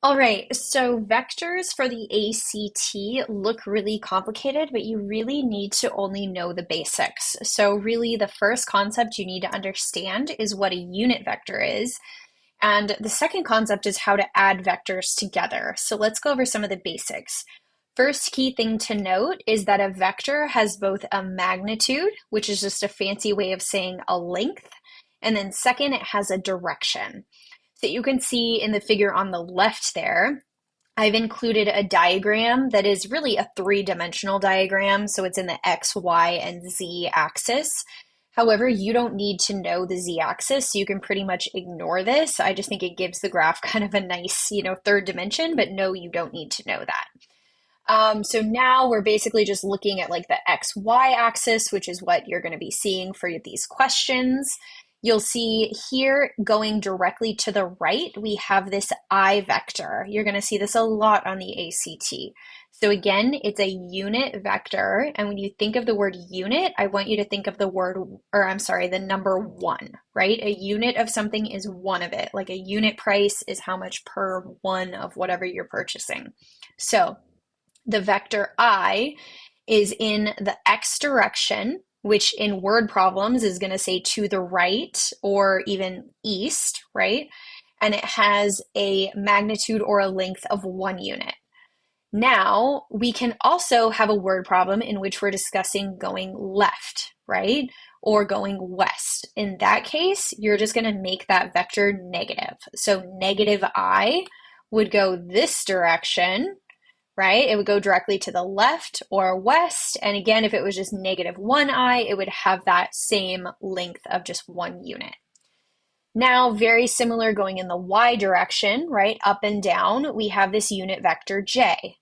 All right, so vectors for the ACT look really complicated, but you really need to only know the basics. So really the first concept you need to understand is what a unit vector is. And the second concept is how to add vectors together. So let's go over some of the basics. First key thing to note is that a vector has both a magnitude, which is just a fancy way of saying a length, and then second, it has a direction. So you can see in the figure on the left there, I've included a diagram that is really a three-dimensional diagram. So it's in the X, Y, and Z axis. However, you don't need to know the Z axis, so you can pretty much ignore this. I just think it gives the graph kind of a nice, third dimension, but no, you don't need to know that. So now we're basically just looking at like the XY axis, which is what you're going to be seeing for these questions. You'll see here going directly to the right, we have this I vector. You're going to see this a lot on the ACT. So again, it's a unit vector. And when you think of the word unit, I want you to think of the number one, right? A unit of something is one of it. Like a unit price is how much per one of whatever you're purchasing. So the vector I is in the X direction, which in word problems is going to say to the right or even east, right? And it has a magnitude or a length of 1 unit. Now, we can also have a word problem in which we're discussing going left, right? Or going west. In that case, you're just going to make that vector negative. So negative I would go this direction, right? It would go directly to the left or west. And again, if it was just negative 1I, it would have that same length of just 1 unit. Now, very similar going in the y direction, right? Up and down, we have this unit vector j.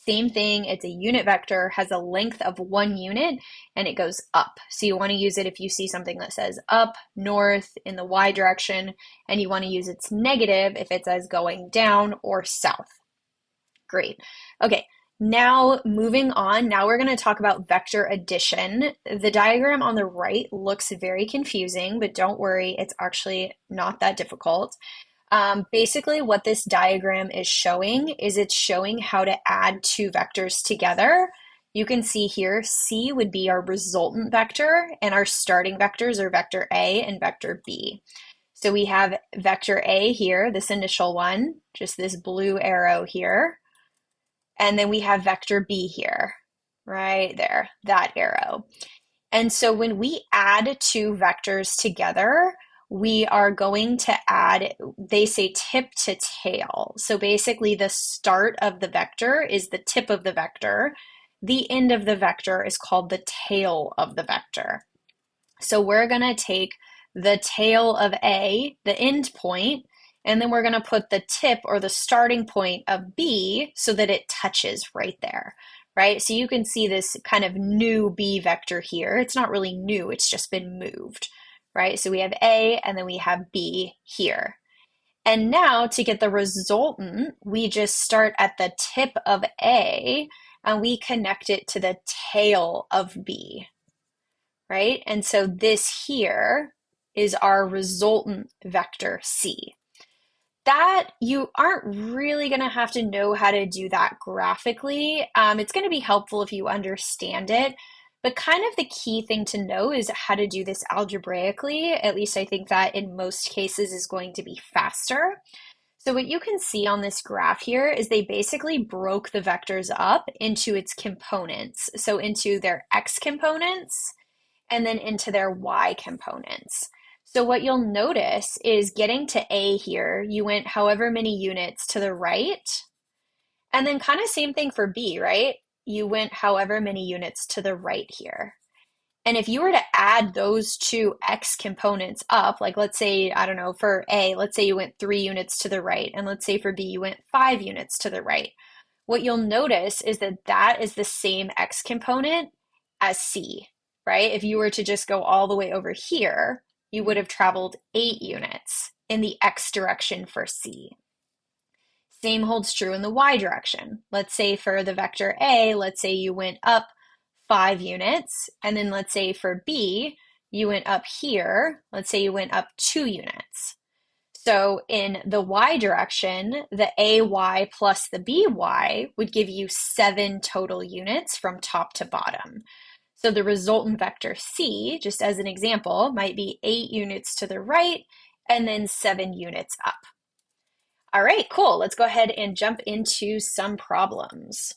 Same thing, it's a unit vector, has a length of 1 unit, and it goes up. So you want to use it if you see something that says up, north, in the y direction, and you want to use its negative if it says going down or south. Great. Okay, now moving on, now we're going to talk about vector addition. The diagram on the right looks very confusing, but don't worry, it's actually not that difficult. Basically, what this diagram is showing is it's showing how to add two vectors together. You can see here, C would be our resultant vector, and our starting vectors are vector A and vector B. So we have vector A here, this initial one, just this blue arrow here. And then we have vector B here, right there, that arrow. And so when we add two vectors together, we are going to add, they say tip to tail. So basically the start of the vector is the tip of the vector. The end of the vector is called the tail of the vector. So we're going to take the tail of A, the end point, and then we're going to put the tip or the starting point of B so that it touches right there, right? So you can see this kind of new B vector here. It's not really new, it's just been moved, right? So we have A and then we have B here. And now to get the resultant, we just start at the tip of A and we connect it to the tail of B, right? And so this here is our resultant vector C. That you aren't really going to have to know how to do that graphically. It's going to be helpful if you understand it, but kind of the key thing to know is how to do this algebraically. At least I think that in most cases is going to be faster. So what you can see on this graph here is they basically broke the vectors up into its components. So into their x components and then into their y components. So what you'll notice is getting to A here, you went however many units to the right, and then kind of same thing for B, right? You went however many units to the right here. And if you were to add those two x components up, like let's say, I don't know, for A, let's say you went 3 units to the right, and let's say for B, you went 5 units to the right. What you'll notice is that that is the same x component as C, right? If you were to just go all the way over here, you would have traveled 8 units in the x direction for C. Same holds true in the y direction. Let's say for the vector A, let's say you went up 5 units, and then let's say for B, you went up here, let's say you went up 2 units. So in the y direction, the AY plus the BY would give you 7 total units from top to bottom. So the resultant vector C, just as an example, might be 8 units to the right and then 7 units up. All right, cool. Let's go ahead and jump into some problems.